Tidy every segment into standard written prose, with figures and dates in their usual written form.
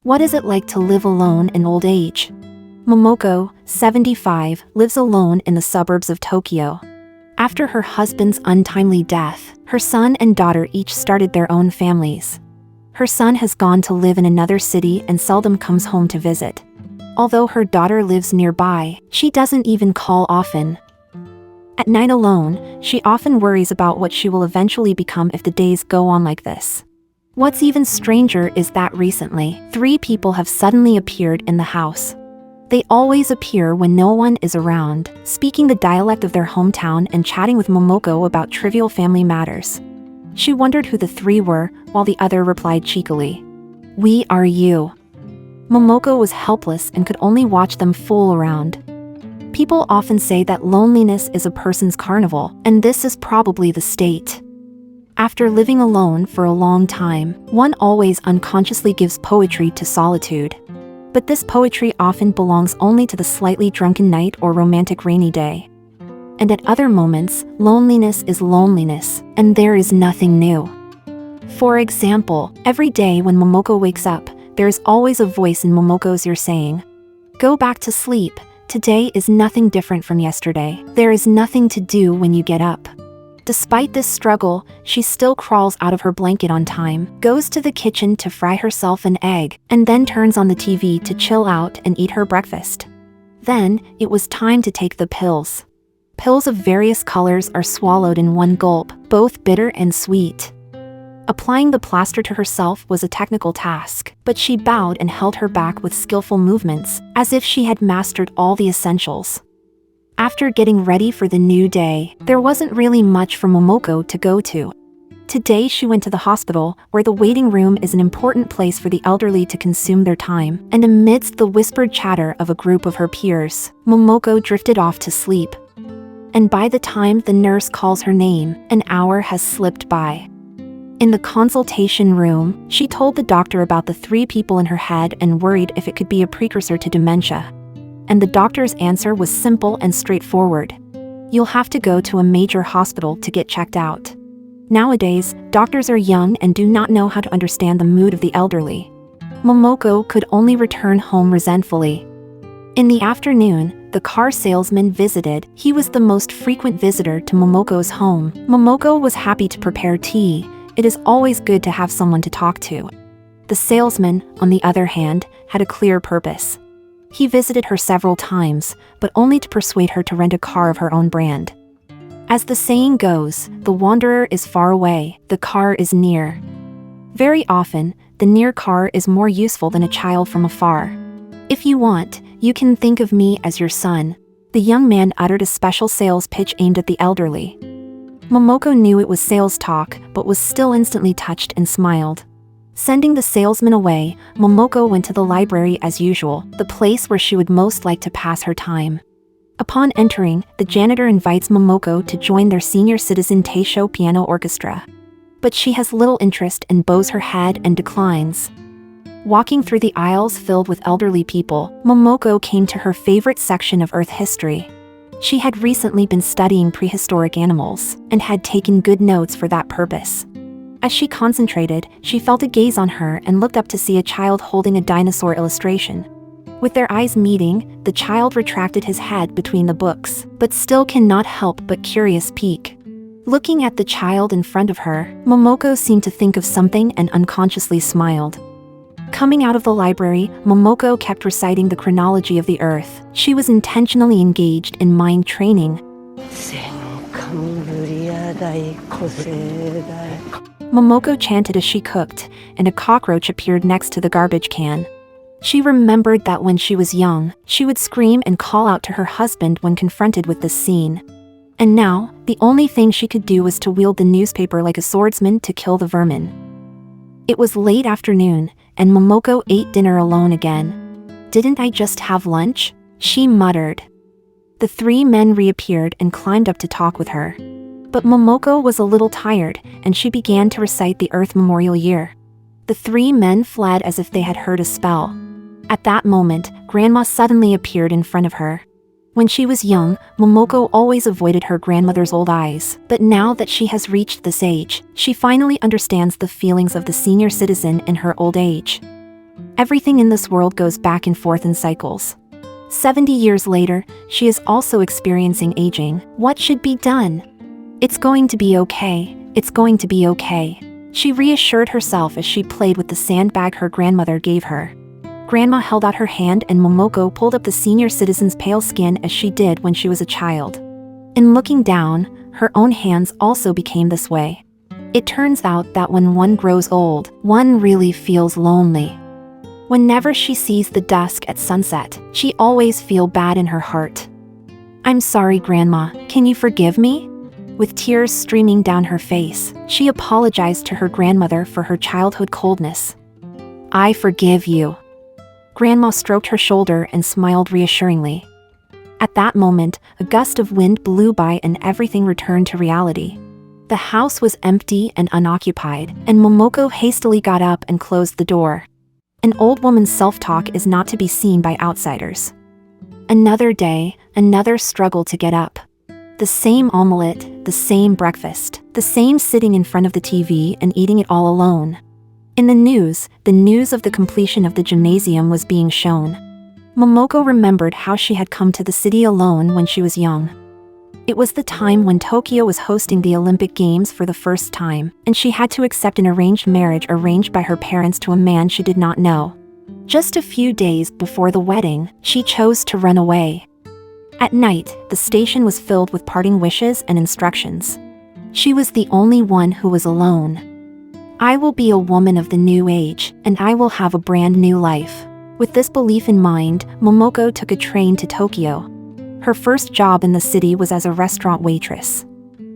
What is it like to live alone in old age? Momoko, 75, lives alone in the suburbs of Tokyo. After her husband's untimely death, her son and daughter each started their own families. Her son has gone to live in another city and seldom comes home to visit. Although her daughter lives nearby, she doesn't even call often. At night alone, she often worries about what she will eventually become if the days go on like this. What's even stranger is that recently, 3 people have suddenly appeared in the house. They always appear when no one is around, speaking the dialect of their hometown and chatting with Momoko about trivial family matters. She wondered who the 3 were, while the other replied cheekily, "We are you." Momoko was helpless and could only watch them fool around. People often say that loneliness is a person's carnival, and this is probably the state. After living alone for a long time, one always unconsciously gives poetry to solitude. But this poetry often belongs only to the slightly drunken night or romantic rainy day. And at other moments, loneliness is loneliness, and there is nothing new. For example, every day when Momoko wakes up, there is always a voice in Momoko's ear saying, "Go back to sleep, today is nothing different from yesterday, there is nothing to do when you get up." Despite this struggle, she still crawls out of her blanket on time, goes to the kitchen to fry herself an egg, and then turns on the TV to chill out and eat her breakfast. Then, it was time to take the pills. Pills of various colors are swallowed in one gulp, both bitter and sweet. Applying the plaster to herself was a technical task, but she bowed and held her back with skillful movements, as if she had mastered all the essentials. After getting ready for the new day, there wasn't really much for Momoko to go to. Today she went to the hospital, where the waiting room is an important place for the elderly to consume their time, and amidst the whispered chatter of a group of her peers, Momoko drifted off to sleep. And by the time the nurse calls her name, an hour has slipped by. In the consultation room, she told the doctor about the 3 people in her head and worried if it could be a precursor to dementia. And the doctor's answer was simple and straightforward. You'll have to go to a major hospital to get checked out. Nowadays, doctors are young and do not know how to understand the mood of the elderly. Momoko could only return home resentfully. In the afternoon, the car salesman visited. He was the most frequent visitor to Momoko's home. Momoko was happy to prepare tea. It is always good to have someone to talk to. The salesman, on the other hand, had a clear purpose. He visited her several times, but only to persuade her to rent a car of her own brand. As the saying goes, the wanderer is far away, the car is near. Very often, the near car is more useful than a child from afar. If you want, you can think of me as your son. The young man uttered a special sales pitch aimed at the elderly. Momoko knew it was sales talk, but was still instantly touched and smiled. Sending the salesman away, Momoko went to the library as usual, the place where she would most like to pass her time. Upon entering, the janitor invites Momoko to join their senior citizen Taisho piano orchestra. But she has little interest and bows her head and declines. Walking through the aisles filled with elderly people, Momoko came to her favorite section of Earth history. She had recently been studying prehistoric animals, and had taken good notes for that purpose. As she concentrated, she felt a gaze on her and looked up to see a child holding a dinosaur illustration. With their eyes meeting, the child retracted his head between the books, but still cannot help but curious peek. Looking at the child in front of her, Momoko seemed to think of something and unconsciously smiled. Coming out of the library, Momoko kept reciting the chronology of the Earth. She was intentionally engaged in mind training. Momoko chanted as she cooked, and a cockroach appeared next to the garbage can. She remembered that when she was young, she would scream and call out to her husband when confronted with this scene. And now, the only thing she could do was to wield the newspaper like a swordsman to kill the vermin. It was late afternoon, and Momoko ate dinner alone again. "Didn't I just have lunch?" she muttered. The 3 men reappeared and climbed up to talk with her. But Momoko was a little tired, and she began to recite the Earth Memorial Year. The 3 men fled as if they had heard a spell. At that moment, Grandma suddenly appeared in front of her. When she was young, Momoko always avoided her grandmother's old eyes, but now that she has reached this age, she finally understands the feelings of the senior citizen in her old age. Everything in this world goes back and forth in cycles. 70 years later, she is also experiencing aging. What should be done? It's going to be okay. It's going to be okay. She reassured herself as she played with the sandbag her grandmother gave her. Grandma held out her hand and Momoko pulled up the senior citizen's pale skin as she did when she was a child. In looking down, her own hands also became this way. It turns out that when one grows old, one really feels lonely. Whenever she sees the dusk at sunset, she always feels bad in her heart. "I'm sorry, Grandma, can you forgive me?" With tears streaming down her face, she apologized to her grandmother for her childhood coldness. "I forgive you." Grandma stroked her shoulder and smiled reassuringly. At that moment, a gust of wind blew by and everything returned to reality. The house was empty and unoccupied, and Momoko hastily got up and closed the door. An old woman's self-talk is not to be seen by outsiders. Another day, another struggle to get up. The same omelette, the same breakfast, the same sitting in front of the TV and eating it all alone. In the news of the completion of the gymnasium was being shown. Momoko remembered how she had come to the city alone when she was young. It was the time when Tokyo was hosting the Olympic Games for the first time, and she had to accept an arranged marriage arranged by her parents to a man she did not know. Just a few days before the wedding, she chose to run away. At night, the station was filled with parting wishes and instructions. She was the only one who was alone. "I will be a woman of the new age, and I will have a brand new life." With this belief in mind, Momoko took a train to Tokyo. Her first job in the city was as a restaurant waitress.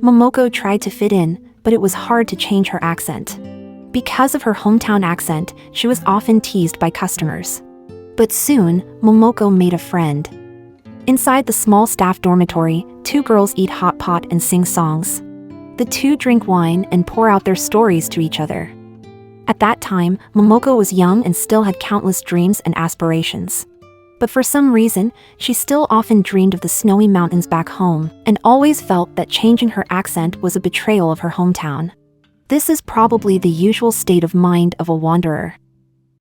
Momoko tried to fit in, but it was hard to change her accent. Because of her hometown accent, she was often teased by customers. But soon, Momoko made a friend. Inside the small staff dormitory, two girls eat hot pot and sing songs. The two drink wine and pour out their stories to each other. At that time, Momoko was young and still had countless dreams and aspirations. But for some reason, she still often dreamed of the snowy mountains back home, and always felt that changing her accent was a betrayal of her hometown. This is probably the usual state of mind of a wanderer.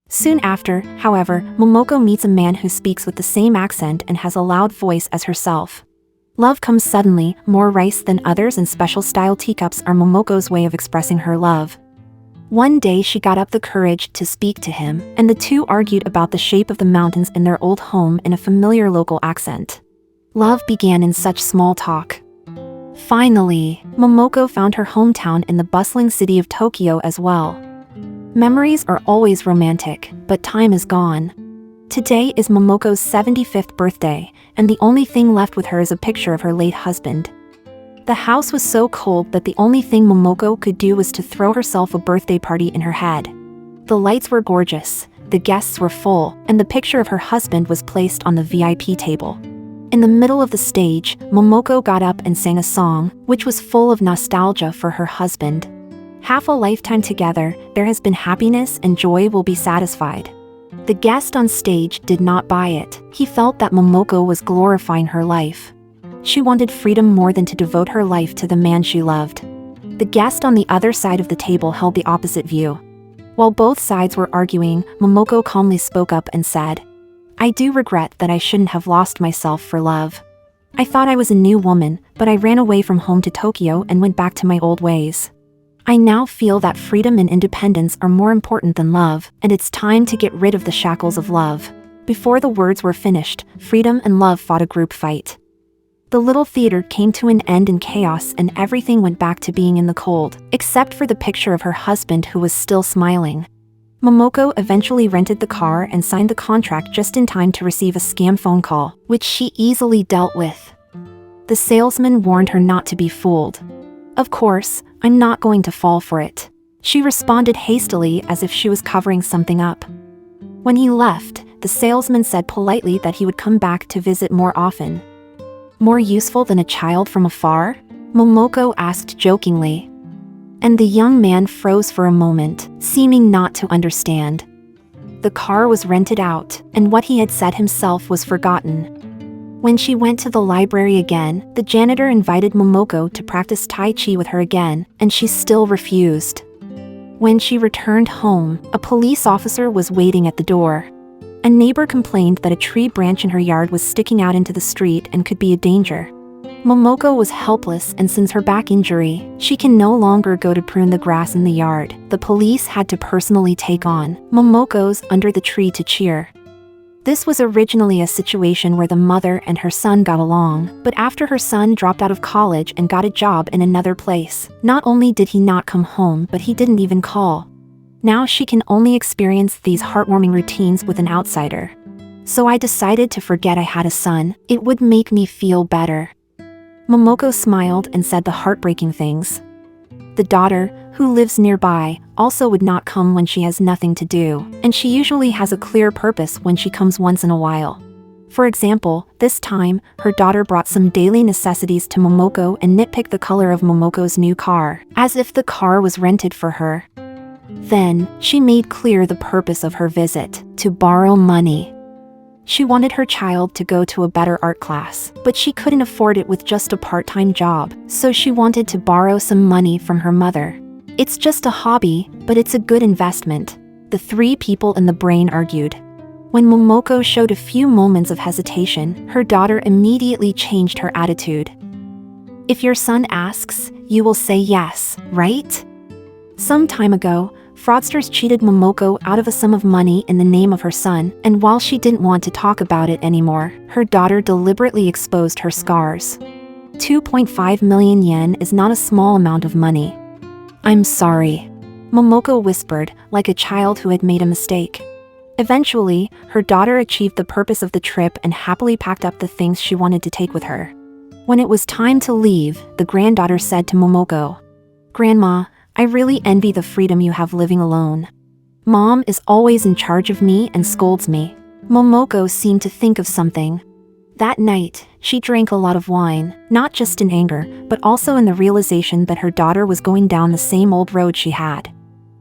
Soon after, however, Momoko meets a man who speaks with the same accent and has a loud voice as herself. Love comes suddenly, more rice than others and special style teacups are Momoko's way of expressing her love. One day she got up the courage to speak to him, and the two argued about the shape of the mountains in their old home in a familiar local accent. Love began in such small talk. Finally, Momoko found her hometown in the bustling city of Tokyo as well. Memories are always romantic, but time is gone. Today is Momoko's 75th birthday, and the only thing left with her is a picture of her late husband. The house was so cold that the only thing Momoko could do was to throw herself a birthday party in her head. The lights were gorgeous, the guests were full, and the picture of her husband was placed on the VIP table. In the middle of the stage, Momoko got up and sang a song, which was full of nostalgia for her husband. Half a lifetime together, there has been happiness and joy will be satisfied. The guest on stage did not buy it. He felt that Momoko was glorifying her life. She wanted freedom more than to devote her life to the man she loved. The guest on the other side of the table held the opposite view. While both sides were arguing, Momoko calmly spoke up and said, "I do regret that I shouldn't have lost myself for love. I thought I was a new woman, but I ran away from home to Tokyo and went back to my old ways. I now feel that freedom and independence are more important than love, and it's time to get rid of the shackles of love." Before the words were finished, freedom and love fought a group fight. The little theater came to an end in chaos and everything went back to being in the cold, except for the picture of her husband who was still smiling. Momoko eventually rented the car and signed the contract just in time to receive a scam phone call, which she easily dealt with. The salesman warned her not to be fooled. "Of course, I'm not going to fall for it," she responded hastily as if she was covering something up. When he left, the salesman said politely that he would come back to visit more often. "More useful than a child from afar?" Momoko asked jokingly. And the young man froze for a moment, seeming not to understand. The car was rented out, and what he had said himself was forgotten. When she went to the library again, the janitor invited Momoko to practice Tai Chi with her again, and she still refused. When she returned home, a police officer was waiting at the door. A neighbor complained that a tree branch in her yard was sticking out into the street and could be a danger. Momoko was helpless, and since her back injury, she can no longer go to prune the grass in the yard. The police had to personally take on Momoko's under the tree to cheer. This was originally a situation where the mother and her son got along, but after her son dropped out of college and got a job in another place, not only did he not come home, but he didn't even call. Now she can only experience these heartwarming routines with an outsider. So I decided to forget I had a son. It would make me feel better. Momoko smiled and said the heartbreaking things. The daughter, who lives nearby, also would not come when she has nothing to do, and she usually has a clear purpose when she comes once in a while. For example, this time, her daughter brought some daily necessities to Momoko and nitpicked the color of Momoko's new car, as if the car was rented for her. Then, she made clear the purpose of her visit: to borrow money. She wanted her child to go to a better art class, but she couldn't afford it with just a part-time job, so she wanted to borrow some money from her mother. It's just a hobby, but it's a good investment. The three people in the brain argued. When Momoko showed a few moments of hesitation, her daughter immediately changed her attitude. If your son asks, you will say yes, right? Some time ago, fraudsters cheated Momoko out of a sum of money in the name of her son, and while she didn't want to talk about it anymore, her daughter deliberately exposed her scars. 2.5 million yen is not a small amount of money. I'm sorry, Momoko whispered, like a child who had made a mistake. Eventually, her daughter achieved the purpose of the trip and happily packed up the things she wanted to take with her. When it was time to leave, the granddaughter said to Momoko, "Grandma, I really envy the freedom you have living alone. Mom is always in charge of me and scolds me." Momoko seemed to think of something. That night, she drank a lot of wine, not just in anger, but also in the realization that her daughter was going down the same old road she had.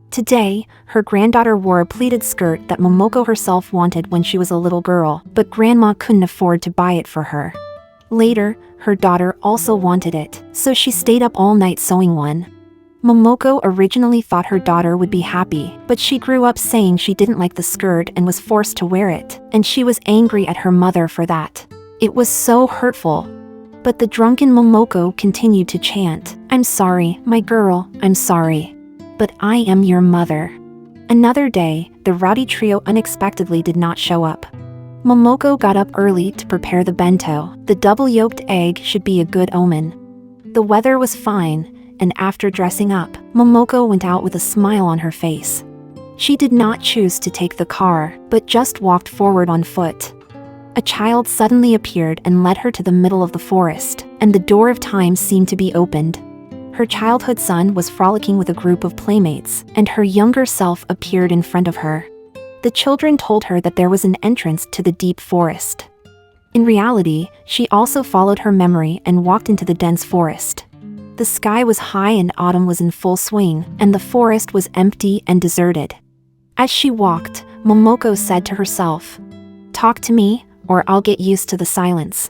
Today, her granddaughter wore a pleated skirt that Momoko herself wanted when she was a little girl, but Grandma couldn't afford to buy it for her. Later, her daughter also wanted it, so she stayed up all night sewing one. Momoko originally thought her daughter would be happy, but she grew up saying she didn't like the skirt and was forced to wear it, and she was angry at her mother for that. It was so hurtful. But the drunken Momoko continued to chant, "I'm sorry, my girl, I'm sorry. But I am your mother." Another day, the rowdy trio unexpectedly did not show up. Momoko got up early to prepare the bento. The double-yolked egg should be a good omen. The weather was fine, and after dressing up, Momoko went out with a smile on her face. She did not choose to take the car, but just walked forward on foot. A child suddenly appeared and led her to the middle of the forest, and the door of time seemed to be opened. Her childhood son was frolicking with a group of playmates, and her younger self appeared in front of her. The children told her that there was an entrance to the deep forest. In reality, she also followed her memory and walked into the dense forest. The sky was high and autumn was in full swing, and the forest was empty and deserted. As she walked, Momoko said to herself, "Talk to me, or I'll get used to the silence."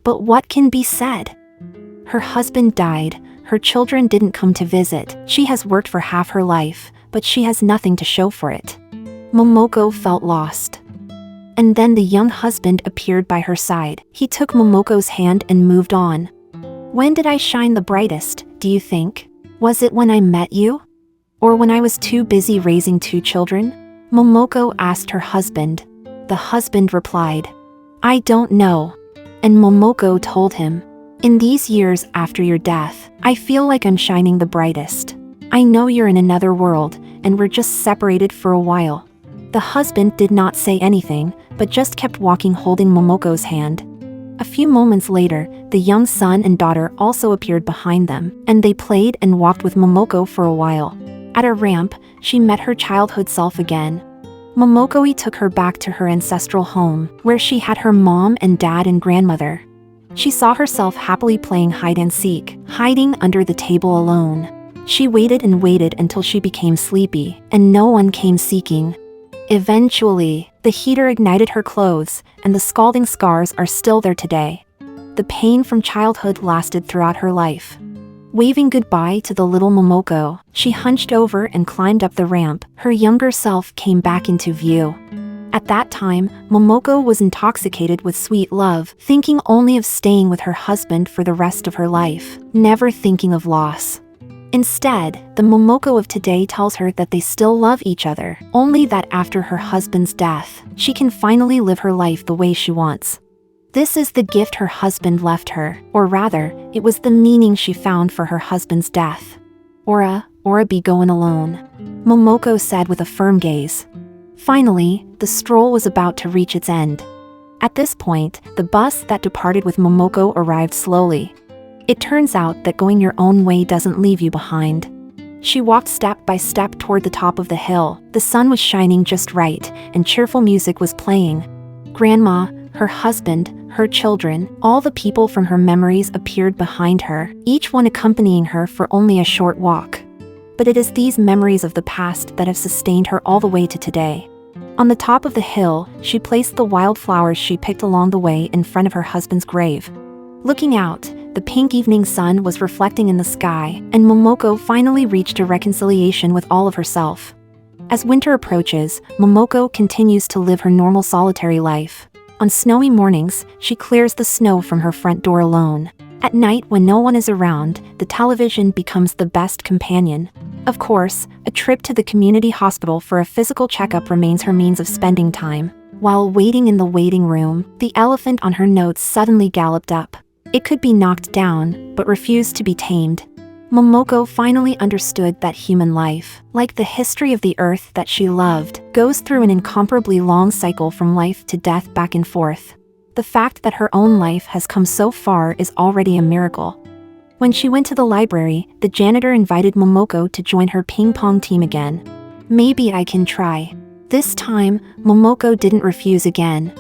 But what can be said? Her husband died, her children didn't come to visit, she has worked for half her life, but she has nothing to show for it. Momoko felt lost. And then the young husband appeared by her side. He took Momoko's hand and moved on. "When did I shine the brightest, do you think? Was it when I met you? Or when I was too busy raising 2 children?" Momoko asked her husband. The husband replied, "I don't know." And Momoko told him, "In these years after your death, I feel like I'm shining the brightest. I know you're in another world, and we're just separated for a while." The husband did not say anything, but just kept walking holding Momoko's hand. A few moments later, the young son and daughter also appeared behind them, and they played and walked with Momoko for a while. At a ramp, she met her childhood self again. Momoko took her back to her ancestral home, where she had her mom and dad and grandmother. She saw herself happily playing hide-and-seek, hiding under the table alone. She waited and waited until she became sleepy, and no one came seeking. Eventually, the heater ignited her clothes, and the scalding scars are still there today. The pain from childhood lasted throughout her life. Waving goodbye to the little Momoko, she hunched over and climbed up the ramp. Her younger self came back into view. At that time, Momoko was intoxicated with sweet love, thinking only of staying with her husband for the rest of her life, never thinking of loss. Instead, the Momoko of today tells her that they still love each other, only that after her husband's death, she can finally live her life the way she wants. This is the gift her husband left her, or rather, it was the meaning she found for her husband's death. Ora be goin' alone, Momoko said with a firm gaze. Finally, the stroll was about to reach its end. At this point, the bus that departed with Momoko arrived slowly. It turns out that going your own way doesn't leave you behind. She walked step by step toward the top of the hill. The sun was shining just right, and cheerful music was playing. Grandma, her husband, her children, all the people from her memories appeared behind her, each one accompanying her for only a short walk. But it is these memories of the past that have sustained her all the way to today. On the top of the hill, she placed the wildflowers she picked along the way in front of her husband's grave. Looking out, the pink evening sun was reflecting in the sky, and Momoko finally reached a reconciliation with all of herself. As winter approaches, Momoko continues to live her normal solitary life. On snowy mornings, she clears the snow from her front door alone. At night, when no one is around, the television becomes the best companion. Of course, a trip to the community hospital for a physical checkup remains her means of spending time. While waiting in the waiting room, the elephant on her notes suddenly galloped up. It could be knocked down, but refused to be tamed. Momoko finally understood that human life, like the history of the earth that she loved, goes through an incomparably long cycle from life to death back and forth. The fact that her own life has come so far is already a miracle. When she went to the library, the janitor invited Momoko to join her ping-pong team again. Maybe I can try. This time, Momoko didn't refuse again.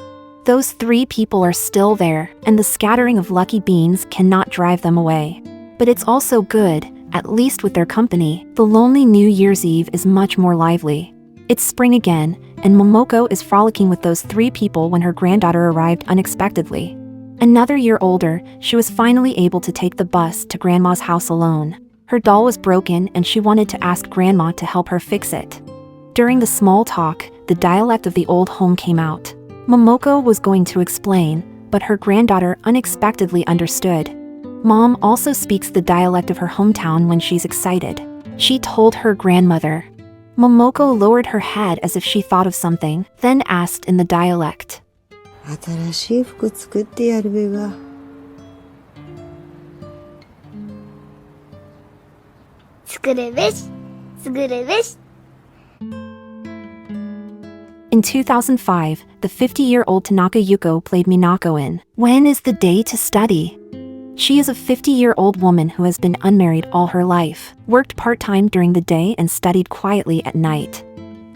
Those 3 people are still there, and the scattering of lucky beans cannot drive them away. But it's also good, at least with their company. The lonely New Year's Eve is much more lively. It's spring again, and Momoko is frolicking with those 3 people when her granddaughter arrived unexpectedly. Another year older, she was finally able to take the bus to Grandma's house alone. Her doll was broken and she wanted to ask Grandma to help her fix it. During the small talk, the dialect of the old home came out. Momoko was going to explain, but her granddaughter unexpectedly understood. Mom also speaks the dialect of her hometown when she's excited. She told her grandmother. Momoko lowered her head as if she thought of something, then asked in the dialect. 新しい服作ってやるべが。作るべし、作るべし。 In 2005, the 50-year-old Tanaka Yuko played Minako in When is the Day to Study? She is a 50-year-old woman who has been unmarried all her life, worked part-time during the day and studied quietly at night.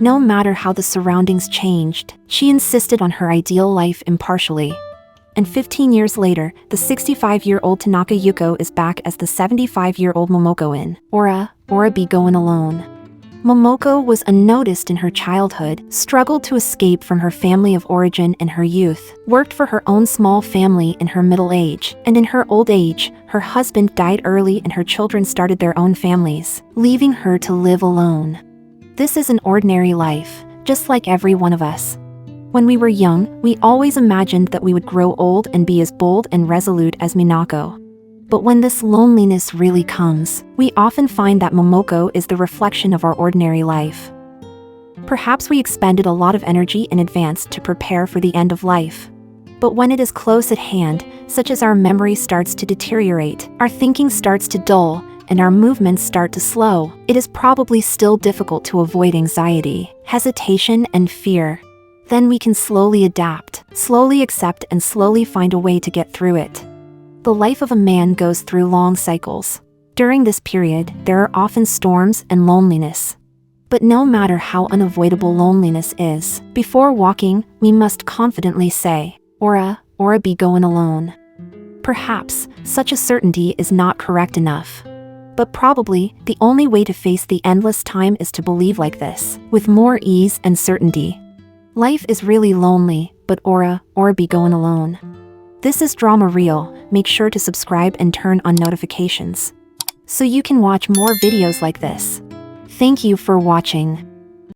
No matter how the surroundings changed, she insisted on her ideal life impartially. And 15 years later, the 65-year-old Tanaka Yuko is back as the 75-year-old Momoko in Ora be goin' alone. Momoko was unnoticed in her childhood, struggled to escape from her family of origin in her youth, worked for her own small family in her middle age, and in her old age, her husband died early and her children started their own families, leaving her to live alone. This is an ordinary life, just like every one of us. When we were young, we always imagined that we would grow old and be as bold and resolute as Minako. But when this loneliness really comes, we often find that Momoko is the reflection of our ordinary life. Perhaps we expended a lot of energy in advance to prepare for the end of life. But when it is close at hand, such as our memory starts to deteriorate, our thinking starts to dull, and our movements start to slow, it is probably still difficult to avoid anxiety, hesitation, and fear. Then we can slowly adapt, slowly accept, and slowly find a way to get through it. The life of a man goes through long cycles. During this period, there are often storms and loneliness. But no matter how unavoidable loneliness is, before walking, we must confidently say, Ora be goin' alone. Perhaps, such a certainty is not correct enough. But probably, the only way to face the endless time is to believe like this, with more ease and certainty. Life is really lonely, but Ora be goin' alone. This is Drama Reel. Make sure to subscribe and turn on notifications. so you can watch more videos like this. Thank you for watching.